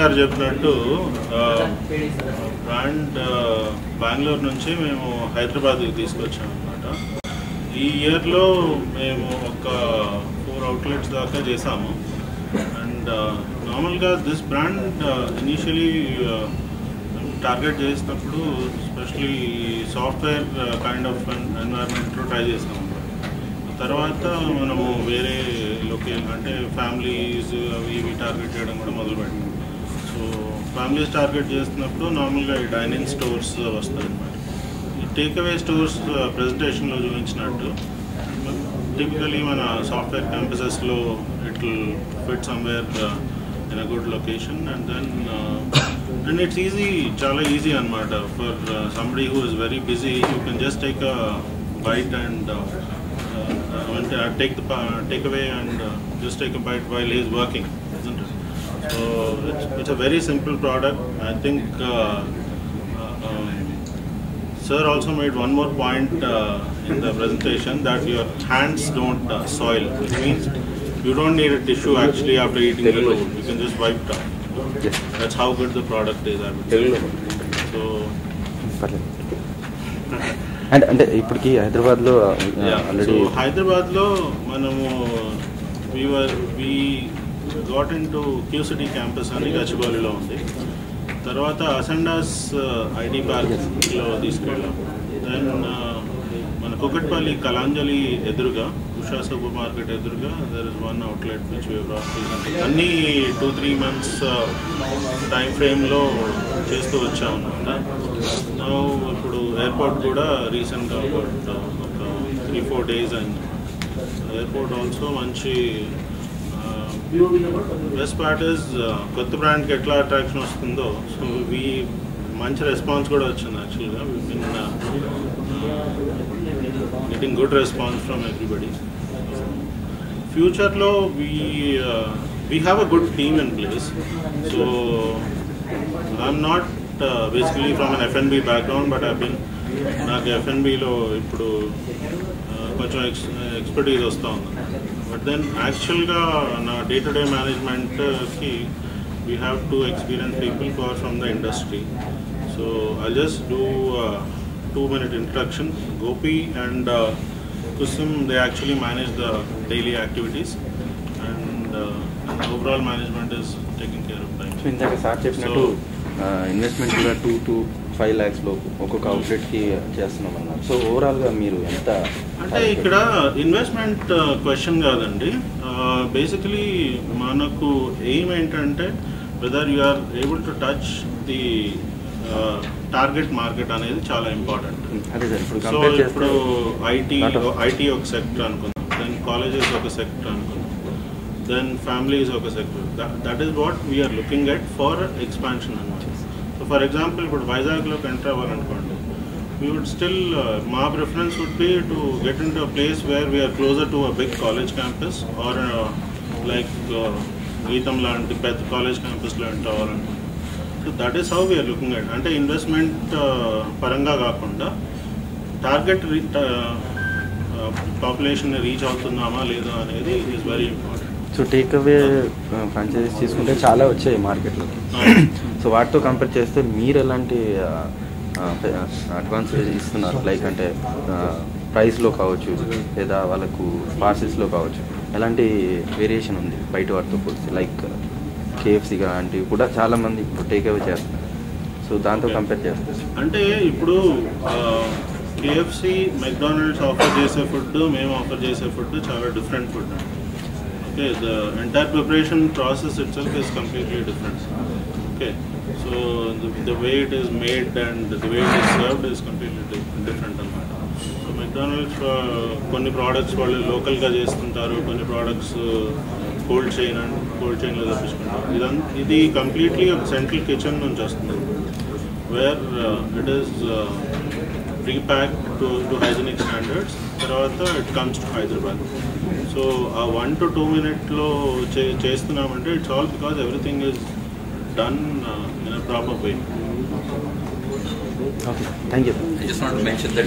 గారు చెప్పినట్టు బ్రాండ్ బెంగళూరు నుంచి మేము హైదరాబాద్కి తీసుకొచ్చాం అన్నమాట. ఈ ఇయర్లో మేము ఒక 4 అవుట్లెట్స్ దాకా చేసాము. అండ్ నార్మల్గా దిస్ బ్రాండ్ ఇనీషియలీ టార్గెట్ చేసినప్పుడు ఎస్పెషలీ సాఫ్ట్వేర్ కైండ్ ఆఫ్ ఎన్వైర్న్మెంట్లో ట్రై చేసాము. తర్వాత మనము వేరే లొకేషన్ అంటే ఫ్యామిలీస్ అవి ఇవి టార్గెట్ చేయడం కూడా మొదలుపెట్టాం. సో ఫ్యామిలీస్ టార్గెట్ చేస్తున్నప్పుడు నార్మల్గా ఈ డైనింగ్ స్టోర్స్ వస్తాయి అన్నమాట. ఈ టేక్అవే స్టోర్స్ ప్రెజెంటేషన్లో చూపించినట్టు టిపికలీ మన సాఫ్ట్వేర్ క్యాంపసెస్లో it will fit somewhere in a good location and it's easy, చాలా ఈజీ అనమాట. For somebody who is very busy you can just take a bite and take away and just take a bite while he is working, isn't it? So it's a very simple product. I think sir also made one more point in the presentation, that your hands don't soil. It means you don't need a tissue actually after eating the food. You can just wipe it off. Yes. That's how good the product is, I would say. So అంటే ఇప్పటికి హైదరాబాద్లో already హైదరాబాద్లో మనము we got into Q City campus అని గచ్చిబౌలిలో ఉంది. తర్వాత Ascendas IT పార్క్లో తీసుకెళ్ళాం. దెన్ మన కుకట్పల్లి కలాంజలి ఎదురుగా ఉషా సూపర్ మార్కెట్ ఎదురుగా there is one outlet which we brought recently. అన్నీ 2-3 months టైం ఫ్రేమ్లో చేస్తూ వచ్చాము అన్నమాట. ఇప్పుడు ఎయిర్పోర్ట్ కూడా రీసెంట్గా ఒక 3-4 days అయింది. ఎయిర్పోర్ట్ ఆల్సో మంచి బెస్ట్ పార్ట్ ఇస్ కొత్త బ్రాండ్కి ఎట్లా అట్రాక్షన్ వస్తుందో, సో మంచి రెస్పాన్స్ కూడా వచ్చింది యాక్చువల్గా. Getting good response from everybody. ఫ్యూచర్లో we have a good team in place. So I'm not basically from an F&B background, but నాకు F&Bలో ఇప్పుడు కొంచెం ఎక్స్పర్టీజ్ వస్తూ ఉంది. బట్ దెన్ యాక్చువల్గా నా డే టు డే మేనేజ్మెంట్కి we have to experience people who are from the industry. So I'll just do a 2-minute introduction. Gopi and Kusum, they actually manage the daily activities, and overall management is taking care of time. So ఇందాక sir చెప్పినట్టు investment కూడా 2 to 5 lakhs లోపు ఒక్కొక్క అవుట్లెట్కి చేస్తున్నాం అన్నారు. So ఓవరాల్గా మీరు ఎంత అంటే ఇక్కడ ఇన్వెస్ట్మెంట్ క్వశ్చన్ కాదండి. బేసికలీ మనకు ఎయిమ్ ఏంటంటే whether you are able to touch the target market అనేది చాలా ఇంపార్టెంట్. సో ఇప్పుడు ఐటీ ఒక సెక్టర్ అనుకుందాం, దెన్ కాలేజెస్ ఒక సెక్టర్ అనుకుందాం, దెన్ ఫ్యామిలీస్ ఒక sector. That is what we're looking at for expansion అన్నమాట. సో ఫర్ ఎగ్జాంపుల్ ఇప్పుడు వైజాగ్లోకి ఎంటర్ అవ్వాలనుకోండి, we would still my preference would be to get into a place where we are closer to a big college campus or like Geetham లాంటి పెద్ద college క్యాంపస్లో enter అవ్వాలనుకోండి. So that is how we are looking at. అంటే investment పరంగా కాకుండా target population reach అవుతున్నామా లేదా అనేది is very important. So takeaway franchisees తీసుకుంటే చాలా వచ్చాయి మార్కెట్లో. సో వాటితో కంపేర్ చేస్తే మీరు ఎలాంటి అడ్వాన్స్ ఇస్తున్నారు? లైక్ అంటే ప్రైస్లో కావచ్చు, లేదా వాళ్ళకు పార్సిల్స్లో కావచ్చు, ఎలాంటి వేరియేషన్ ఉంది బయట వాటితో పోలిస్తే? లైక్ కేఎఫ్సీ లాంటివి కూడా చాలామంది ఇప్పుడు టేక్ అవే చేస్తున్నారు. సో దాంతో కంపేర్ చేస్తారు. అంటే ఇప్పుడు కేఎఫ్సీ, మెక్డానల్డ్స్ ఆఫర్ చేసే ఫుడ్, మేము ఆఫర్ చేసే ఫుడ్ చాలా డిఫరెంట్ ఫుడ్ అండి. Okay, the entire preparation process it self is completely different. Okay, so the way it is made and the way it is served is completely different అన్నమాట. So McDonald's కొన్ని products వాళ్ళు లోకల్గా చేస్తుంటారు, కొన్ని products cold చైన్లో తెప్పించుకుంటారు. ఇది completely ఒక central kitchen నుంచి వస్తుంది, where it is prepacked to hygienic standards. తర్వాత it comes to Hyderabad. So ఆ 1 to 2 minutes చేస్తున్నామంటే it's all because everything is done in a proper way. Okay, thank you. I just want to mention that